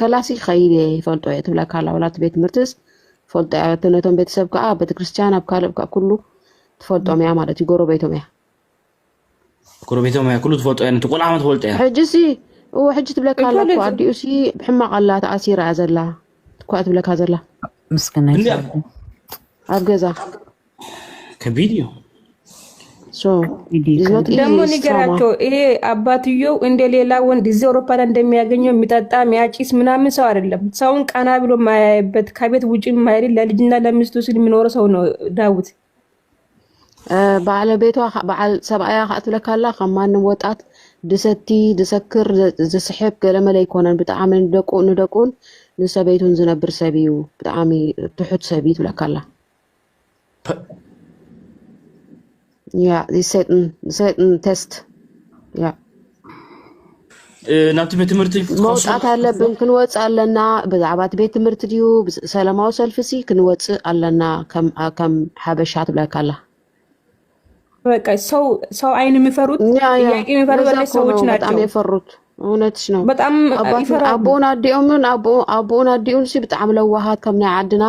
كلاسي خيدي فلطو يتبلا كلا ولات بيت مرتس فلطو تنتم بيت سبكا بيت كريستيان بكالب كله تفلطو ميا مالتي غورو بيتو ميا كله تفلطو يعني تقول عم تفلطو يعني حجسي هو حج تبلا كلا كو اديوسي بحما قلا تاثير ازلا كو تبلا كازلا مسكنا يسال ابغزا كفيديو ደግሞ ንገራቸው ይሄ አባትየው እንደሌላ ወንድ እዚህ አውሮፓ ላይ እንደሚያገኘው የሚጠጣ የሚያጭስ ምናምን ሰው አይደለም። ሰውን ቀና ብሎ ማያይበት ከቤት ውጪ ማይል ለልጅና ለሚስቱ ሲል የሚኖር ሰው ነው ዳዊት። ባለቤቷ ባል ሰብአያ ካትለካላ ከማንም ወጣት ድሰቲ ድሰክር ዝስሕብ ገለመለ ይኮነን ብጣዕሚ ንደቁን ንሰበይቱን ዝነብር ሰብዩ ብጣዕሚ ትሑት ሰቢት ብለካላ Ja, die Satan Test. Ja. ናብቲ ቤት ትምህርቲ መውጣት አለብን ክንወጽእ ኣለና ብዛዕባ ቤት ትምህርቲ ድዩ ሰላማዊ ሰልፍሲ ክንወጽእ ኣለና ከም ሓበሻ ትብለካላ በቃ ሰው አይን የሚፈሩት ጥያቄ የሚፈሩት ሰዎች ናቸው። በጣም የፈሩት እውነትሽ ነው። በጣም ይፈራሉ። አቦና ዲኡን ሲ በጣም ለዋሃት ከም ናይ ዓድና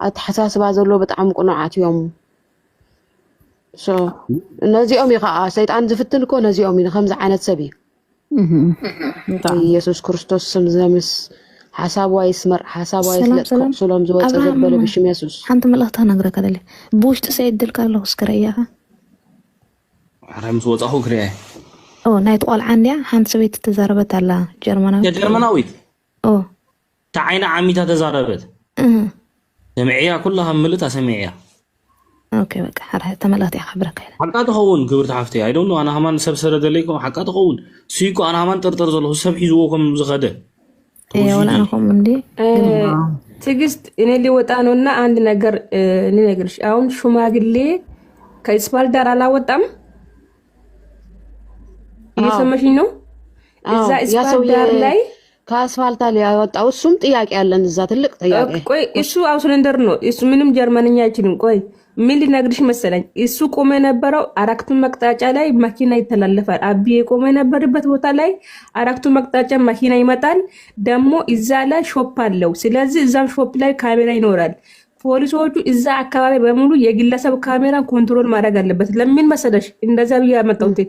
አተሓሳስባ ዘሎ በጣም ቁኑዓት እዮም። ነዚኦም ይኸዓ ሰይጣን ዝፍትን እኮ ነዚኦም እዩ ከምዚ ዓይነት ሰብ እዩ ኢየሱስ ክርስቶስ ስም ዘምስ ሓሳብዋ ይስመር ሓሳብዋ ይስለጥ ሰሎም ዝወፅእ ዘበለ ብሽም ኢየሱስ ሓንቲ መልእኽቲ ነግረካ ደለ ብውሽጢ ሰይድልካ ኣለኹ ስክረያኻ ሓራምስ ወፃኹ ክርያ ናይ ተቆልዓ እንድያ ሓንቲ ሰበይቲ ተዛረበት ኣላ ጀርመናዊት ተዓይና ዓሚታ ተዛረበት ሰሚዕያ ኩላሃ ምልታ ሰሚዕያ اوكي بقى حرها تملات يا خبرك حقا تخون كبرت حفتي اي دونت نو انا همان سبسره دليكم حقا تخون سيكو انا همان طرطر زلو سب حيزوكم زخده ايه ولا انا كم عندي ትግስት እኔ ሊወጣ ነውና አንድ ነገር ልነግርሽ አሁን ሹማግሌ ከስፓል ዳር አላወጣም እየሰማሽኝ ነው እዛ ስፓል ዳር ላይ ከአስፋልት ላይ ያወጣው እሱም ጥያቄ ያለን እዛ ትልቅ ጥያቄ ቆይ እሱ አውስለንደር ነው እሱ ምንም ጀርመንኛ አይችልም ቆይ ምን ልነግርሽ መሰለኝ እሱ ቆመ ነበረው አራክቱ መቅጣጫ ላይ መኪና ይተላለፋል አቢ ቆመ ነበርበት ቦታ ላይ አራክቱ መቅጣጫ መኪና ይመጣል ደሞ እዛ ላይ ሾፕ አለው ስለዚህ እዛም ሾፕ ላይ ካሜራ ይኖራል ፖሊሶቹ እዛ አካባቢ በሙሉ የግለሰብ ካሜራ ኮንትሮል ማድረግ አለበት ለምን መሰለሽ እንደዛ ብያ መጣውት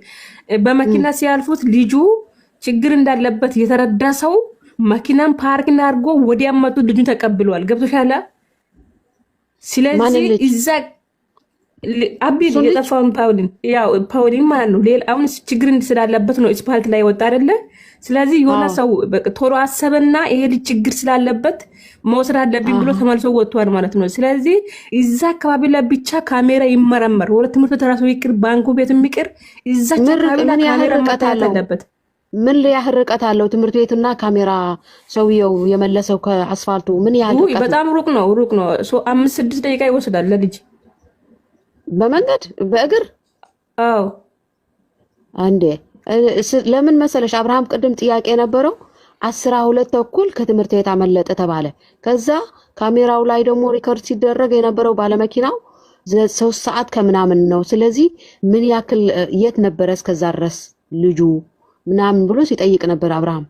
በመኪና ሲያልፉት ልጁ ችግር እንዳለበት የተረዳ ሰው መኪናን ፓርክ አድርጎ ወዲያ መጡ ልጁን ተቀብሏል ገብቶሻል ስለዚህ እዛ አቢ የጠፋውን ፓውሊን ማለት ነው ሌላ አሁን ችግር ስላለበት ነው ስፓልት ላይ ወጣ አይደለ ስለዚህ የሆነ ሰው ቶሎ አሰበና ይሄ ልጅ ችግር ስላለበት መውሰድ አለብኝ ብሎ ተመልሶ ወጥቷል ማለት ነው ስለዚህ እዛ አካባቢ ላይ ብቻ ካሜራ ይመረመር ወለ ትምህርት ተራሱ ይቅር ባንኩ ቤት የሚቅር እዛ አካባቢ ላይ ካሜራ መታየት አለበት ምን ያህል ርቀት አለው ትምህርት ቤቱና ካሜራ ሰውየው የመለሰው ከአስፋልቱ ምን ያህል ርቀት በጣም ሩቅ ነው 5-6 ደቂቃ ይወስዳል ለልጅ በመንገድ በእግር አዎ አንዴ ለምን መሰለሽ አብርሃም ቅድም ጥያቄ ነበረው 12 ተኩል ከትምህርት ቤት አመለጠ ተባለ ከዛ ካሜራው ላይ ደግሞ ሪከርድ ሲደረግ የነበረው ባለመኪናው 3 ሰዓት ከምናምን ነው ስለዚህ ምን ያክል የት ነበር እስከዛ ድረስ ልጁ ምናምን ብሎ ሲጠይቅ ነበር አብርሃም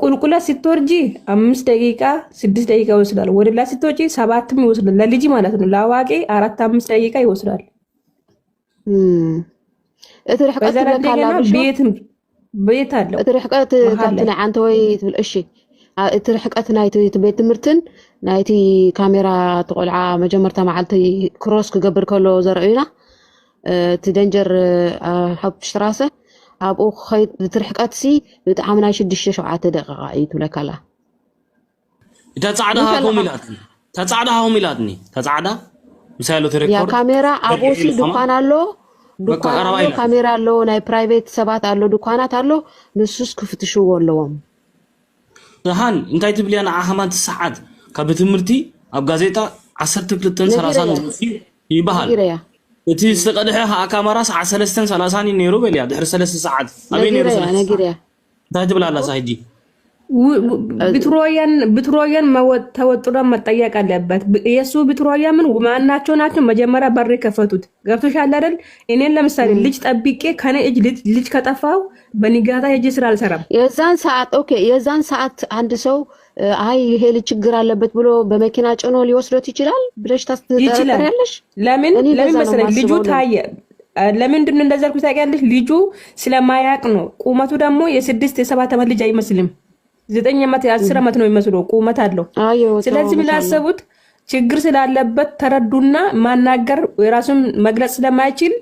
ቁልቁላ ሲትወርጂ 5 ደቂቃ 6 ደቂቃ ይወስዳል ወደላ ሲትወጪ 7 ይወስዳል ለልጅ ማለት ነው ለአዋቂ 4-5 ደቂቃ ይወስዳል እትርሕቀት ቤት አለው እትርሕቀት ካብትና አንተ ወይ ትብል እሺ እትርሕቀት ናይቲ ቤት ትምህርትን ናይቲ ካሜራ ተቆልዓ መጀመርታ መዓልቲ ክሮስ ክገብር ከሎ ዘርኡና تدنجر حب شراسة أبو خيط بترحقات سي بتعامل 6-7 دقائق أيتو لك لا تتصعدها ميلادني تتصعدها مثال تريكورد يا كاميرا أبو سي دكان له كاميرا له ناي برايفت سبات له دكانات له نسوس كفتشو ولهم هان انتي تبلي انا احمان الساعات كبتمرتي اب غازيتا 12-30 يبحال እቲ ዝተቀድሐ ካሜራ ሰዓት 3:30 ነይሩ በልያ ድሕሪ 3 ሰዓት አበይ ነይሩ ነግሪያ እንታይ ትብላላ ሳይጂ ብትሮያን ተወጥሮ መጠየቅ አለበት። የሱ ብትሮያ ምን ማናቸው ናቸው? መጀመሪያ በር ከፈቱት። ገብቶሻል አይደል? እኔን ለምሳሌ ልጅ ጠብቄ ከኔ እጅ ልጅ ከጠፋው በንጋታ ሄጄ ስራ አልሰራም። የዛን ሰዓት ኦኬ፣ የዛን ሰዓት አንድ ሰው አይ ይሄ ልጅ ችግር አለበት ብሎ በመኪና ጭኖ ሊወስዶት ይችላል ብለሽ ታስተያለሽ? ለምን መሰለኝ ልጁ ታየ። ለምንድን ነው እንደዛ አልኩት ታውቂያለሽ? ልጁ ስለማያውቅ ነው። ቁመቱ ደግሞ የ6 የ7 ዓመት ልጅ አይመስልም። 9 ዓመት 10 ዓመት ነው የሚመስለው ቁመት አለው። ስለዚህ ምን አሰቡት? ችግር ስላለበት ተረዱና ማናገር የራሱን መግለጽ ስለማይችል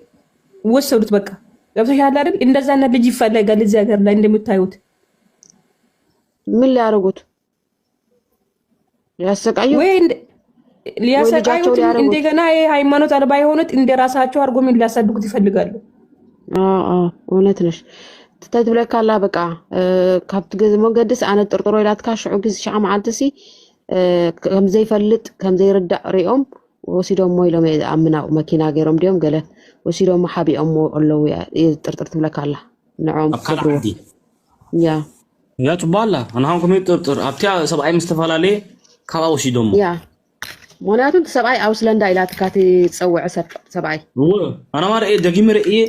ወሰዱት። በቃ ገብቶሻል አይደል? እንደዛ አይነት ልጅ ይፈለጋል እዚህ ሀገር ላይ እንደምታዩት። ምን ሊያደርጉት ሊያሰቃዩ ወይ ሊያሰቃዩት እንደገና ሃይማኖት አልባ የሆኑት እንደራሳቸው አርጎ ምን ሊያሳድጉት ይፈልጋሉ። እውነት ነሽ። ተትብለካላ በቃ ካብት መንገድስ አነ ጥርጥሮ ኢላትካ ሽዑ ግዜ ሻዓ መዓልትሲ ከም ዘይፈልጥ ከም ዘይርዳእ ሪኦም ወሲዶም ኢሎም ኣምናው መኪና ገይሮም ዲዮም ገለ ወሲዶም ሓቢኦም ኣለዉ ጥርጥር ትብለካላ ንዖም ያ ጽባላ ኣንሃም ከመይ ጥርጥር ኣብቲያ ሰብኣይ ምስተፈላለየ ካብኣ ወሲዶም ምክንያቱም ሰብኣይ ኣውስለንዳ ኢላትካ ትፀውዕ ሰብኣይ ኣነ ማርአ ደጊመ ርእየ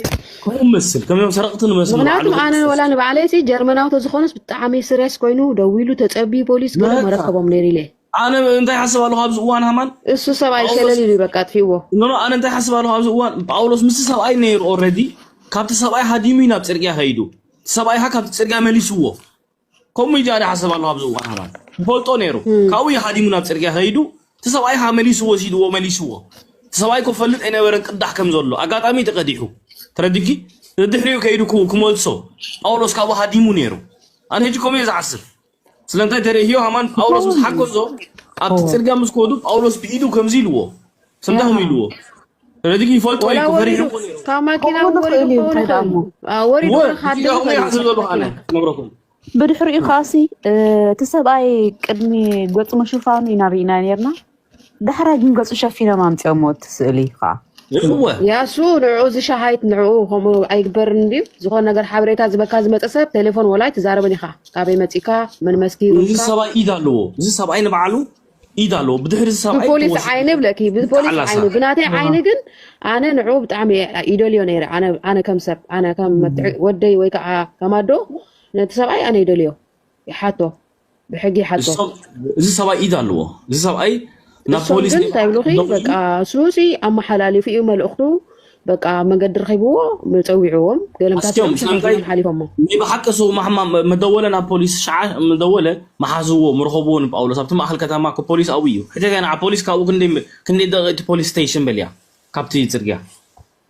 ከምኡ መስል ከመዮም ሰረቕትን መስል ምክንያቱም ኣነ ወላ ንባዕለይሲ ጀርመናዊ ተዝኾነስ ብጣዕሚ ስርያስ ኮይኑ ደው ኢሉ ተፀቢ ፖሊስ ገለ መረከቦም ነይሩ ኢለ ኣነ እንታይ ሓስብ ኣለኹ ኣብዚ እዋን ሃማን እሱ ሰብኣይ ሸለል ኢሉ በቃ ጥፊዎ ኣነ እንታይ ሓስብ ኣለኹ ኣብዚ እዋን ጳውሎስ ምስ ሰብኣይ ነይሩ ኦልሬዲ ካብቲ ሰብኣይ ሃዲሙ ናብ ፅርግያ ከይዱ ሰብኣይ ሃ ካብቲ ፅርግያ መሊስዎ ከምኡ ኢሉ ኣነ ሓስብ ኣለኹ ኣብዚ እዋን ሃማን ፈልጦ ነይሩ ካብኡ ሃዲሙ ናብ ፅርግያ ከይዱ ተሰብኣይ ሃ መሊስዎ ተሰብኣይ ክፈልጥ ኣይነበረን ቅዳሕ ከም ዘሎ ኣጋጣሚ ተቀዲሑ ተረድጊ ድሕሪኡ ከይዱ ክመልሶ ጳውሎስ ካብኡ ሃዲሙ ነይሩ ኣነ ሕጂ ከምኡ ዝሓስብ ስለንታይ ተረሂዮ ሃማን ጳውሎስ ምስ ሓገዞ ኣብቲ ፅርግያ ምስ ከዱ ጳውሎስ ብኢዱ ከምዚ ኢልዎ ሰምታኹም ኢልዎ ተረድጊ ይፈልጦ እዩ ፈሪሑ ካብ መኪና ወሪዱ ነግረኩም ብድሕሪኡ ካሲ እቲ ሰብኣይ ቅድሚ ገፁ ምሽፋኑ ኢና ርኢና ነርና ዳሕራይ ግን ገፁ ሸፊኖም ኣምፂኦሞ እቲ ስእሊ ከዓ ያሱ ንዕኡ ዝሻሃይት ንዕኡ ከምኡ ኣይግበርን እንድዩ ዝኾነ ነገር ሓበሬታ ዝበካ ዝመፀ ሰብ ቴሌፎን ወላይ ትዛረበን ኢኻ ካበይ መፂካ ምን መስኪሩ እዚ ሰብኣይ ኢድ ኣለዎ እዚ ሰብኣይ ንባዕሉ ኢድ ኣለዎ ብድሕሪ ሰብኣይ ብፖሊስ ዓይኒ ብለኪ ብፖሊስ ዓይኒ ብናተይ ዓይኒ ግን ኣነ ንዕኡ ብጣዕሚ ይደልዮ ነይረ ኣነ ከም ሰብ ኣነ ከም ወደይ ወይ ከዓ ከማዶ ነቲ ሰብኣይ ኣነ ይደልዮ ይሓቶ ብሕጊ ይሓቶ እዚ ሰብኣይ ኢድ ኣለዎ እዚ ሰብኣይ ናብ ፖሊስ ታይብሉኺ በቃ ሱሲ ኣመሓላሊፉ እዩ መልእኽቱ በቃ መንገዲ ረኺብዎ ፀዊዕዎም ገለምታቶም ሓሊፎሞ ብሓቂ ሰው መደወለ ናብ ፖሊስ ሸዓ መደወለ መሓዝዎ ምረኸብዎ ንጳውሎስ ኣብቲ ማእኸል ከተማ ፖሊስ ኣብኡ እዩ ሕጂ ገና ፖሊስ ካብኡ ክንደይ ደቂቕ ፖሊስ ስቴሽን በልያ ካብቲ ፅርግያ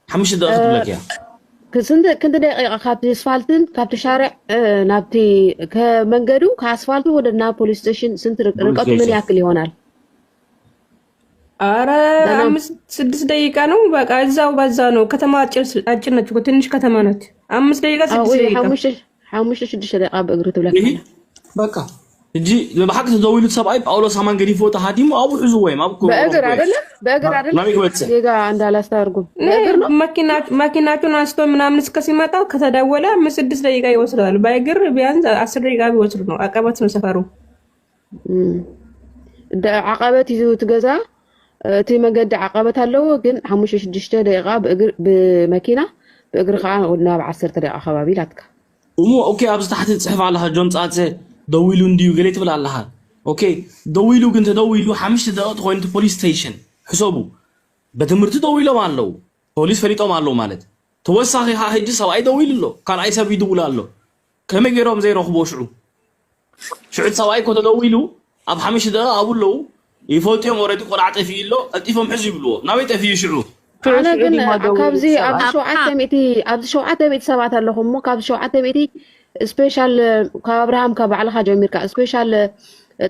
5 ደቂቕ ትብለክ እያ ክንዲ ደቂቃ ካብቲ ኣስፋልትን ካብቲ ሻርዕ ናብቲ ከመንገዱ ከኣስፋልቱ ወደ ናብ ፖሊስ ስቴሽን ስንት ርቀቱ ምን ያክል ይሆናል? አረ 5-6 ደቂቃ ነው። በቃ እዛው በዛ ነው። ከተማ አጭር ነች፣ ትንሽ ከተማ ነች። 5 ደቂቃ 6 ደቂቃ 5-6 ደቂቃ በእግሩ ትብለክ በቃ እጂ ለባሕቅ ተደውሉ ሰብኣይ ጳውሎስ ሃማን ገዲፎ ተሃዲሙ ኣብኡ ሒዙ ወይ ማብኩ በእግር አይደለ ዜጋ እንዳላስተርጉም በእግር ነው። መኪናቹን አንስቶ ምናምን እስከ ሲመጣ ከተደወለ 5-6 ደቂቃ ይወስዳል። በእግር ቢያንስ 10 ደቂቃ ቢወስድ ነው። አቀበት ነው ሰፈሩ። ዓቀበት ይዙ ትገዛ እቲ መንገዲ ዓቀበት ኣለዎ ግን 5-6 ደቂቃ በእግር በመኪና በእግር ከዓ ናብ 10 ደቂቃ ከባቢ ላትካ ኦኬ ኣብዚ ታሕቲ ጽሕፍ ኣለሃ ጆን ጻጽ ደዊሉ እንዲዩ ገለ ትብል ኣለሃ ኦኬ ደዊሉ ግን ተደዊሉ 5 ደቂቃ ኮይኑ ፖሊስ ስቴሽን ሕሰቡ በትምህርቲ ደዊሎም ኣለው ፖሊስ ፈሊጦም ኣለው ማለት ተወሳኺ ሕጂ ሰብኣይ ደዊሉ ኣሎ ካልኣይ ሰብ ይድውል ኣሎ ከመይ ገይሮም ዘይረኽቦ ሽዑ ሰብኣይ ኮ ተደዊሉ ኣብ 5 ደቂቃ ኣብለው ይፈልጥዮም ኦልሬዲ ቆልዓ ጠፊኡ ኣሎ ቀልጢፎም ሕዙ ይብልዎ ናበይ ጠፊኡ ሽዑ ኣነ ግን ካብዚ ኣብ 700 ሰባት ኣለኹም እሞ ካብ 700 ስፔሻል ካብ አብርሃም ካብ ባዕልኻ ጀሚርካ ስፔሻል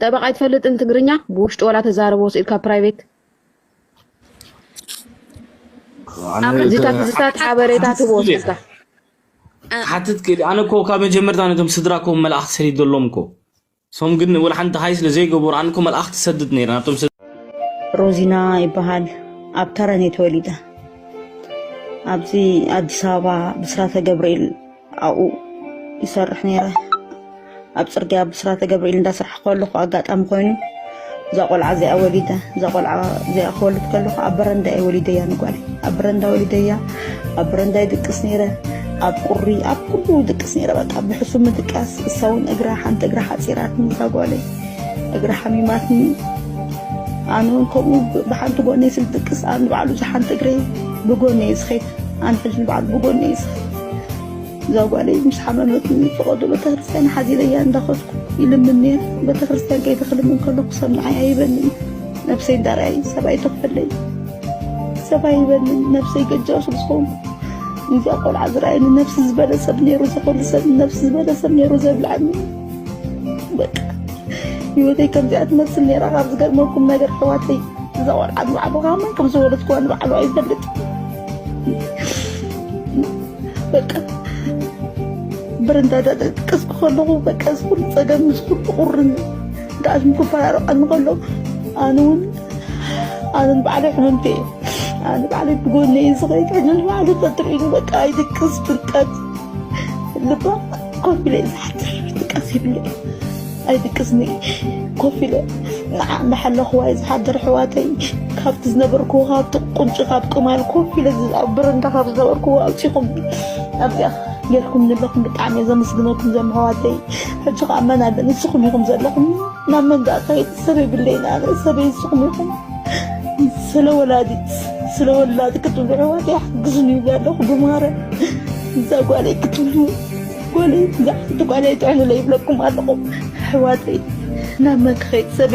ጠበቃ ይትፈልጥን ትግርኛ ብውሽጢ ወላ ተዛረቦ ስኢልካ ፕራይቬት ዝታት ሓበሬታት ትወስድካ ሓትት ክሊ ኣነ ኮ ካብ መጀመርታ ነቶም ስድራኮም መልእኽቲ ሰዲድ ዘሎም ኮ ሶም ግን ወላ ሓንቲ ሃይ ስለ ዘይገበሩ ኣነ ኮ መልእኽቲ ሰድድ ነይረ ናቶም ሮዚና ይበሃል ኣብ ተረኔ ተወሊደ ኣብዚ ኣዲስ ኣበባ ብስራተ ገብርኤል ኣብኡ ይሰርሕ ነይረ ኣብ ፅርግያ ብስራተ ገብርኤል እንዳስራሕ ከለኹ ኣጋጣሚ ኮይኑ እዛ ቆልዓ እዚኣ ወሊዳ እዛ ቆልዓ እዚኣ ክወልድ ከለኹ ኣብ በረንዳ እየ ወሊደያ ንጓል ኣብ በረንዳ ወሊደያ ኣብ በረንዳ ይድቅስ ነይረ ኣብ ቁሪ ኣብ ኩሉ ድቅስ ነይረ በቃ ብሕሱም ምድቃስ እሳውን እግራ ሓንቲ እግራ ሓፂራትኒ እዛ ጓለይ እግራ ሓሚማትኒ ኣነ እውን ከምኡ ብሓንቲ ጎነይ ስልድቅስ ኣነ ባዕሉ እዛ ሓንቲ እግረ ብጎነይ ዝኸይድ ኣነ ሕጂ ንባዕሉ ብጎነይ ዝኸይድ እዛ ጓለይ ምስ ሓመመትኒ ፍቐዱ ቤተክርስትያን ሓዚለያ እንዳኸድኩ ይልምን ነይረ ቤተክርስትያን ከይደ ክልምን ከለኩ ሰምዓይ ኣይበንን ነፍሰይ እንዳርኣይ ሰብኣይ ተኽፈለይ ሰብኣይ ይበንን ነፍሰይ ገጃው ስለዝኾንኩ እዚኣ ቆልዓ ዝረኣየኒ ነፍሲ ዝበለ ሰብ ነይሩ ዘኽእሉ ሰብ ነፍሲ ዝበለ ሰብ ነይሩ ዘብልዓኒ በቃ ህይወተይ ከምዚኣ ትመስል ነይራ ካብ ዝገርመኩም ነገር ሕዋተይ እዛ ቆልዓ ንባዕሉ ከመይ ከም ዝወለድክዋ ንባዕሉ ኣይፈልጥ በቃ በረንዳ ደቅስ ከለኹ በቃ ዝኩሉ ፀገም ዝኩሉ ቁርን ዳኣሽም ክፈራረቐኒ ከሎ ኣነ እውን ኣነ ንባዕለይ ሕመምቲ እየ ኣነ ባዕለይ ብጎነይ ዝኸይድ ሕጂ ንባዕሉ ተትርኢኑ በቃ ኣይድቅስ ፍርቀት ልባ ኮፍ ኢለ ዝሓድር ድቃስ ይብለይ ኣይድቅስኒ ኮፍ ኢለ ንሓለኽዋይ ዝሓድር ሕዋተይ ካብቲ ዝነበርክዎ ካብቲ ቁንጪ ካብ ቅማል ኮፍ ኢለ ኣብ በረንዳ ካብ ዝነበርክዎ ኣውፂኹም ኣብዚኣ ጌርኩም ንለኹም ብጣዕሚ እየ ዘመስግነኩም ዞም ሕዋተይ ሕጂ ከዓ መን ኣለ ንስኹም ኢኹም ዘለኹም ናብ መንደቕ ከይድ ሰብ የብለይን ኣነ ሰበይ ንስኹም ኢኹም ስለ ወላዲ ክትብሉ ሕዋተይ ሓግዙን ይብሉ ኣለኹ ብማርያም እዛ ጓለይ ክትብሉ ጓለይ እዛ ሓንቲ ጓለይ ጥዕኑ ለይብለኩም ኣለኹ ሕዋተይ ናብ መን ክኸይድ ሰብ